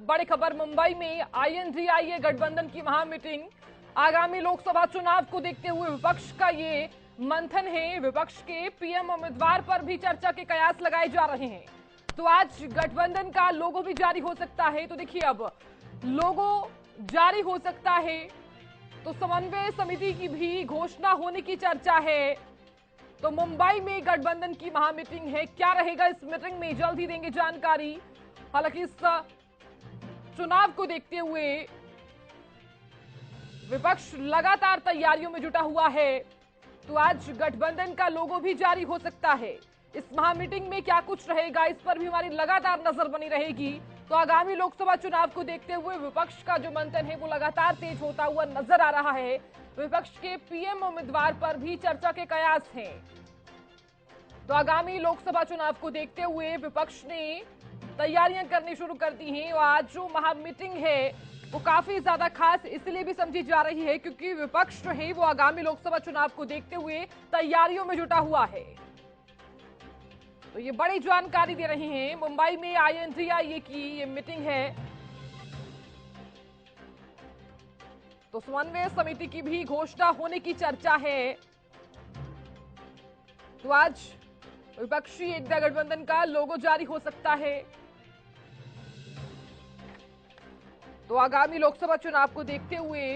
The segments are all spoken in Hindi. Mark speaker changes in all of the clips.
Speaker 1: बड़ी खबर मुंबई में आईएनडीआईए गठबंधन की महामीटिंग। आगामी लोकसभा चुनाव को देखते हुए विपक्ष का ये मंथन है। विपक्ष के पीएम उम्मीदवार पर भी चर्चा के कयास लगाए जा रहे हैं। तो आज गठबंधन का लोगो भी जारी हो सकता है। तो देखिए, अब लोगो जारी हो सकता है तो समन्वय समिति की भी घोषणा होने की चर्चा है। तो मुंबई में गठबंधन की महामीटिंग है। क्या रहेगा इस मीटिंग में, जल्द ही देंगे जानकारी। हालांकि इस चुनाव को देखते हुए विपक्ष लगातार तैयारियों में जुटा हुआ है। तो आज गठबंधन का लोगो भी जारी हो सकता है। इस महामीटिंग में क्या कुछ रहेगा, इस पर भी हमारी लगातार नजर बनी रहेगी। तो आगामी लोकसभा चुनाव को देखते हुए विपक्ष का जो मंथन है वो लगातार तेज होता हुआ नजर आ रहा है। विपक्ष के पीएम उम्मीदवार पर भी चर्चा के कयास हैं। तो आगामी लोकसभा चुनाव को देखते हुए विपक्ष ने तैयारियां करनी शुरू कर दी हैं। और आज जो महामीटिंग है वो काफी ज्यादा खास इसलिए भी समझी जा रही है क्योंकि विपक्ष जो है वो आगामी लोकसभा चुनाव को देखते हुए तैयारियों में जुटा हुआ है। तो ये बड़ी जानकारी दे रही हैं। मुंबई में आईएनडीआईए की ये मीटिंग है। तो समन्वय समिति की भी घोषणा होने की चर्चा है। तो आज विपक्षी इंडिया गठबंधन का लोगो जारी हो सकता है। तो आगामी लोकसभा चुनाव को देखते हुए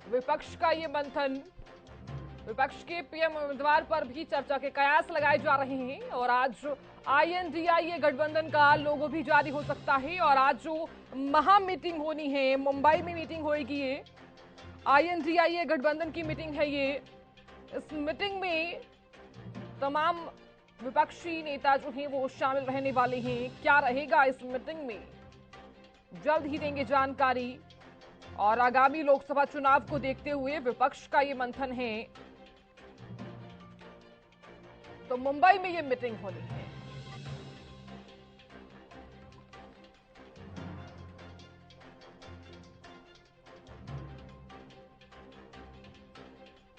Speaker 1: विपक्ष का ये मंथन, विपक्ष के पीएम उम्मीदवार पर भी चर्चा के कयास लगाए जा रहे हैं। और आज आईएनडीआईए गठबंधन का लोगो भी जारी हो सकता है। और आज जो महामीटिंग होनी है, मुंबई में मीटिंग होगी, ये आईएनडीआईए गठबंधन की मीटिंग है। ये इस मीटिंग में तमाम विपक्षी नेता जो हैं वो शामिल रहने वाले हैं। क्या रहेगा इस मीटिंग में, जल्द ही देंगे जानकारी। और आगामी लोकसभा चुनाव को देखते हुए विपक्ष का ये मंथन है। तो मुंबई में ये मीटिंग होनी है।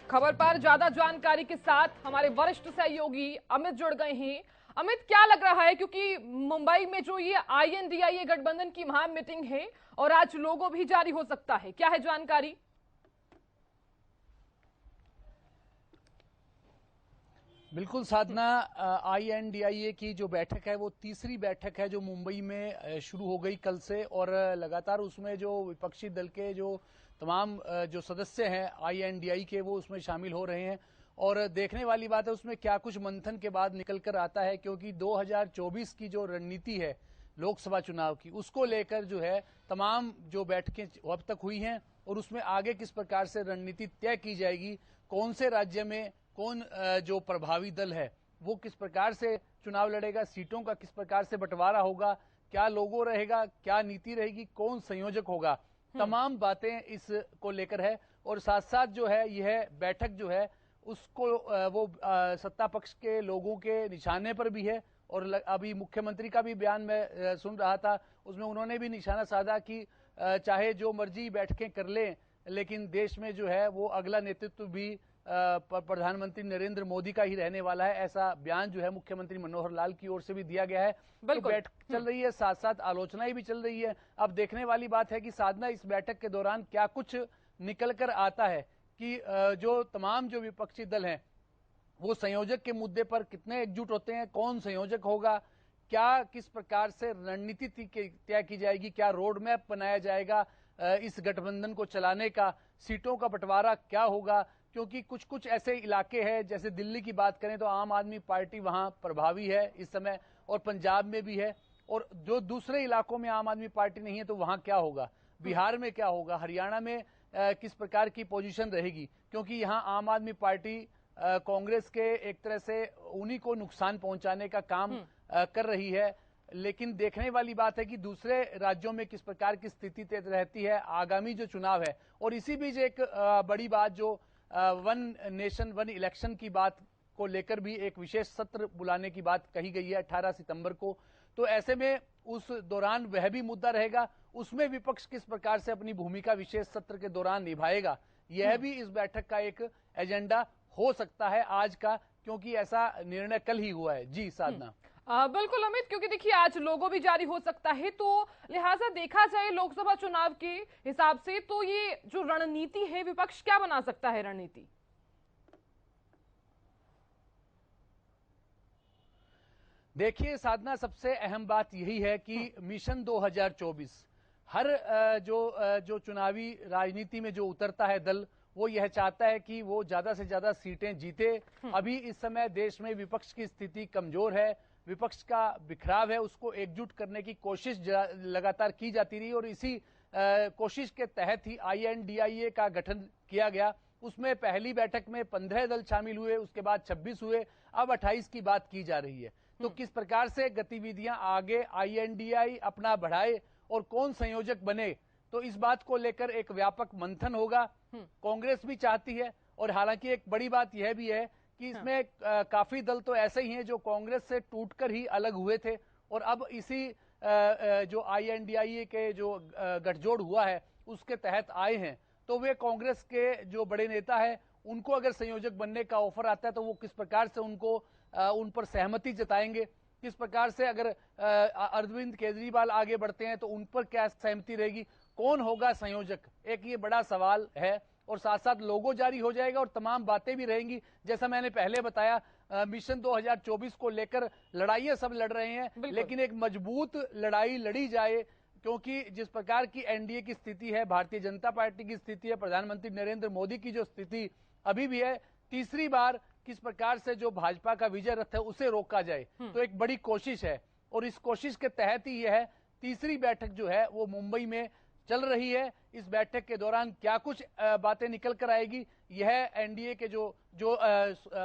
Speaker 1: खबर पर ज्यादा जानकारी के साथ हमारे वरिष्ठ सहयोगी अमित जुड़ गए हैं। अमित, क्या लग रहा है, क्योंकि मुंबई में जो ये आईएनडीआईए गठबंधन की महा मीटिंग है और आज लोगो भी जारी हो सकता है, क्या है जानकारी?
Speaker 2: बिल्कुल साधना, आईएनडीआईए की जो बैठक है वो तीसरी बैठक है जो मुंबई में शुरू हो गई कल से। और लगातार उसमें जो विपक्षी दल के जो तमाम जो सदस्य हैं आईएनडीआई के वो उसमें शामिल हो रहे हैं। और देखने वाली बात है उसमें क्या कुछ मंथन के बाद निकल कर आता है, क्योंकि 2024 की जो रणनीति है लोकसभा चुनाव की, उसको लेकर जो है तमाम जो बैठकें अब तक हुई हैं और उसमें आगे किस प्रकार से रणनीति तय की जाएगी, कौन से राज्य में कौन जो प्रभावी दल है वो किस प्रकार से चुनाव लड़ेगा, सीटों का किस प्रकार से बंटवारा होगा, क्या लोगो रहेगा, क्या नीति रहेगी, कौन संयोजक होगा, तमाम बातें इसको लेकर है। और साथ साथ जो है यह बैठक जो है उसको वो सत्ता पक्ष के लोगों के निशाने पर भी है। और अभी मुख्यमंत्री का भी बयान मैं सुन रहा था, उसमें उन्होंने भी निशाना साधा कि चाहे जो मर्जी बैठकें कर लें लेकिन देश में जो है वो अगला नेतृत्व भी प्रधानमंत्री नरेंद्र मोदी का ही रहने वाला है। ऐसा बयान जो है मुख्यमंत्री मनोहर लाल की ओर से भी दिया गया है। तो बैठक चल रही है, साथ साथ आलोचनाएं भी चल रही है। अब देखने वाली बात है कि साधना इस बैठक के दौरान क्या कुछ निकल कर आता है कि जो तमाम जो विपक्षी दल हैं वो संयोजक के मुद्दे पर कितने एकजुट होते हैं, कौन संयोजक होगा, क्या किस प्रकार से रणनीति तय की जाएगी, क्या रोड मैप बनाया जाएगा इस गठबंधन को चलाने का, सीटों का बंटवारा क्या होगा। क्योंकि कुछ कुछ ऐसे इलाके हैं, जैसे दिल्ली की बात करें तो आम आदमी पार्टी वहां प्रभावी है इस समय और पंजाब में भी है। और जो दूसरे इलाकों में आम आदमी पार्टी नहीं है तो वहां क्या होगा, बिहार में क्या होगा, हरियाणा में किस प्रकार की पोजीशन रहेगी। क्योंकि यहाँ आम आदमी पार्टी कांग्रेस के एक तरह से उन्हीं को नुकसान पहुंचाने का काम कर रही है। लेकिन देखने वाली बात है कि दूसरे राज्यों में किस प्रकार की स्थिति रहती है आगामी जो चुनाव है। और इसी बीच एक बड़ी बात जो वन नेशन वन इलेक्शन की बात को लेकर भी एक विशेष सत्र बुलाने की बात कही गई है 18 सितंबर को। तो ऐसे में उस दौरान वह भी मुद्दा रहेगा, उसमें विपक्ष किस प्रकार से अपनी भूमिका विशेष सत्र के दौरान निभाएगा, यह भी इस बैठक का एक एजेंडा हो सकता है आज का, क्योंकि ऐसा निर्णय कल ही हुआ है। जी साधना।
Speaker 1: बिल्कुल अमित, क्योंकि देखिए आज लोगो भी जारी हो सकता है, तो लिहाजा देखा जाए लोकसभा चुनाव के हिसाब से तो ये जो रणनीति है, विपक्ष क्या बना सकता है रणनीति?
Speaker 2: देखिए साधना, सबसे अहम बात यही है कि मिशन 2024 हर जो चुनावी राजनीति में जो उतरता है दल, वो यह चाहता है कि वो ज्यादा से ज्यादा सीटें जीते। अभी इस समय देश में विपक्ष की स्थिति कमजोर है, विपक्ष का बिखराव है, उसको एकजुट करने की कोशिश लगातार की जाती रही और इसी कोशिश के तहत ही INDIA का गठन किया गया। उसमें पहली बैठक में 15 दल शामिल हुए, उसके बाद 26 हुए, अब 28 की बात की जा रही है। तो किस प्रकार से गतिविधियां आगे INDI अपना बढ़ाए और कौन संयोजक बने, तो इस बात को लेकर एक व्यापक मंथन होगा। कांग्रेस भी चाहती है, और हालांकि एक बड़ी बात यह भी है कि इसमें काफी दल तो ऐसे ही हैं जो कांग्रेस से टूटकर ही अलग हुए थे और अब इसी जो INDIA के जो गठजोड़ हुआ है उसके तहत आए हैं। तो वे कांग्रेस के जो बड़े नेता है, उनको अगर संयोजक बनने का ऑफर आता है तो वो किस प्रकार से उन पर सहमति जताएंगे, किस प्रकार से अगर अरविंद केजरीवाल आगे बढ़ते हैं तो उन पर क्या सहमति रहेगी, कौन होगा संयोजक, एक ये बड़ा सवाल है। और साथ साथ लोगो जारी हो जाएगा और तमाम बातें भी रहेंगी। जैसा मैंने पहले बताया, मिशन 2024 को लेकर लड़ाइयां सब लड़ रहे हैं, लेकिन एक मजबूत लड़ाई लड़ी जाए, क्योंकि जिस प्रकार की NDA की स्थिति है, भारतीय जनता पार्टी की स्थिति है, प्रधानमंत्री नरेंद्र मोदी की जो स्थिति अभी भी है, तीसरी बार किस प्रकार से जो भाजपा का विजय रथ है उसे रोका जाए, तो एक बड़ी कोशिश है। और इस कोशिश के तहत ही यह तीसरी बैठक जो है वो मुंबई में चल रही है। इस बैठक के दौरान क्या कुछ बातें निकल कर आएगी, यह NDA के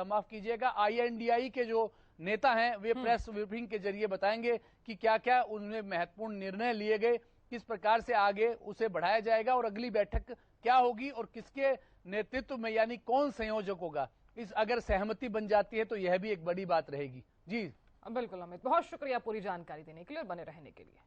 Speaker 2: माफ कीजिएगा, INDI के जो नेता हैं वे प्रेस ब्रीफिंग के जरिए बताएंगे कि क्या क्या उनमें महत्वपूर्ण निर्णय लिए गए, किस प्रकार से आगे उसे बढ़ाया जाएगा और अगली बैठक क्या होगी और किसके नेतृत्व में, यानी कौन संयोजक होगा। इस अगर सहमति बन जाती है तो यह भी एक बड़ी बात रहेगी। जी
Speaker 1: बिल्कुल अमित, बहुत शुक्रिया पूरी जानकारी देने के लिए और बने रहने के लिए।